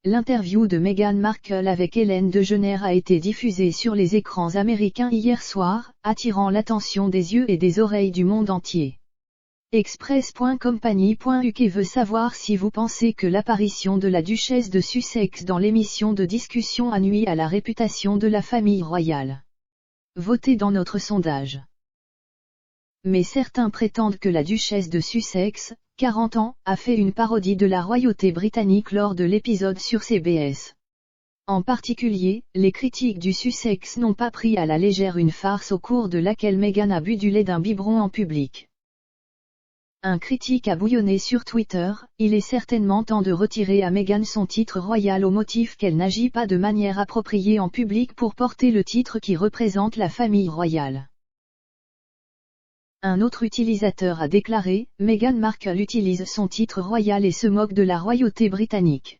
L'interview de Meghan Markle avec Ellen DeGeneres a été diffusée sur les écrans américains hier soir, attirant l'attention des yeux et des oreilles du monde entier. Express.company.uk veut savoir si vous pensez que l'apparition de la duchesse de Sussex dans l'émission de discussion a nui à la réputation de la famille royale. Votez dans notre sondage. Mais certains prétendent que la duchesse de Sussex, 40 ans, a fait une parodie de la royauté britannique lors de l'épisode sur CBS. En particulier, les critiques du Sussex n'ont pas pris à la légère une farce au cours de laquelle Meghan a bu du lait d'un biberon en public. Un critique a bouillonné sur Twitter, il est certainement temps de retirer à Meghan son titre royal au motif qu'elle n'agit pas de manière appropriée en public pour porter le titre qui représente la famille royale. Un autre utilisateur a déclaré, Meghan Markle utilise son titre royal et se moque de la royauté britannique.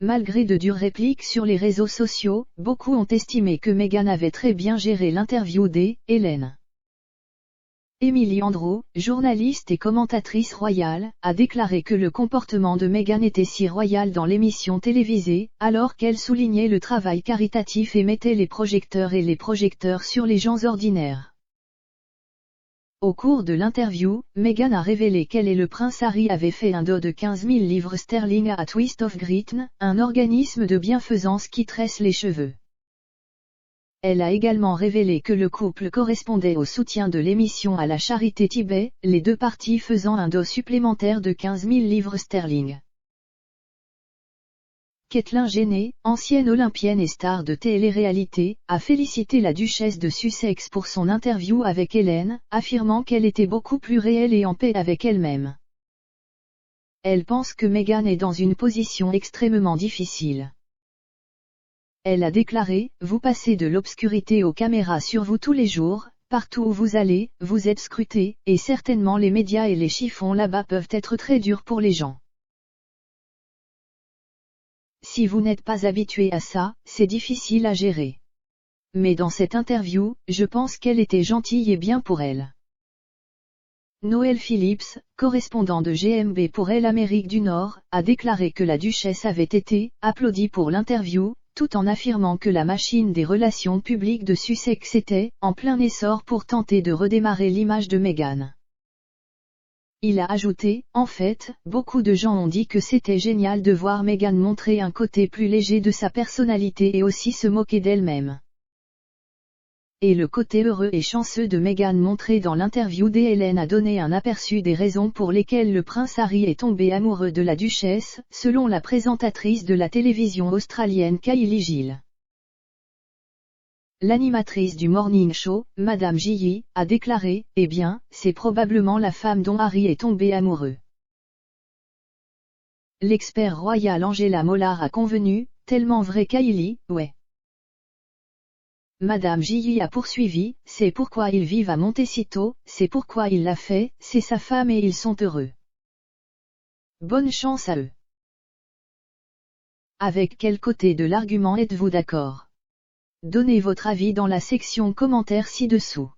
Malgré de dures répliques sur les réseaux sociaux, beaucoup ont estimé que Meghan avait très bien géré l'interview d'Ellen. Emily Andrew, journaliste et commentatrice royale, a déclaré que le comportement de Meghan était si royal dans l'émission télévisée, alors qu'elle soulignait le travail caritatif et mettait les projecteurs sur les gens ordinaires. Au cours de l'interview, Meghan a révélé qu'elle et le prince Harry avaient fait un don de 15 000 livres sterling à Twist of Greatness, un organisme de bienfaisance qui tresse les cheveux. Elle a également révélé que le couple correspondait au soutien de l'émission à la charité Tibet, les deux parties faisant un don supplémentaire de 15 000 livres sterling. Caitlyn Jenner, ancienne olympienne et star de télé-réalité, a félicité la duchesse de Sussex pour son interview avec Ellen, affirmant qu'elle était beaucoup plus réelle et en paix avec elle-même. Elle pense que Meghan est dans une position extrêmement difficile. Elle a déclaré, vous passez de l'obscurité aux caméras sur vous tous les jours, partout où vous allez, vous êtes scruté, et certainement les médias et les chiffons là-bas peuvent être très durs pour les gens. Si vous n'êtes pas habitué à ça, c'est difficile à gérer. Mais dans cette interview, je pense qu'elle était gentille et bien pour elle. Noel Phillips, correspondant de GMB pour Elle Amérique du Nord, a déclaré que la duchesse avait été applaudie pour l'interview, tout en affirmant que la machine des relations publiques de Sussex était en plein essor pour tenter de redémarrer l'image de Meghan. Il a ajouté, en fait, beaucoup de gens ont dit que c'était génial de voir Meghan montrer un côté plus léger de sa personnalité et aussi se moquer d'elle-même. Et le côté heureux et chanceux de Meghan montré dans l'interview d'Ellen a donné un aperçu des raisons pour lesquelles le prince Harry est tombé amoureux de la duchesse, selon la présentatrice de la télévision australienne Kylie Gill. L'animatrice du Morning Show, Madame J.I., a déclaré, eh bien, c'est probablement la femme dont Harry est tombé amoureux. L'expert royal Angela Mollard a convenu, tellement vrai Kylie, ouais. Madame J.I. a poursuivi, c'est pourquoi ils vivent à Montecito, c'est pourquoi il l'a fait, c'est sa femme et ils sont heureux. Bonne chance à eux. Avec quel côté de l'argument êtes-vous d'accord? Donnez votre avis dans la section commentaires ci-dessous.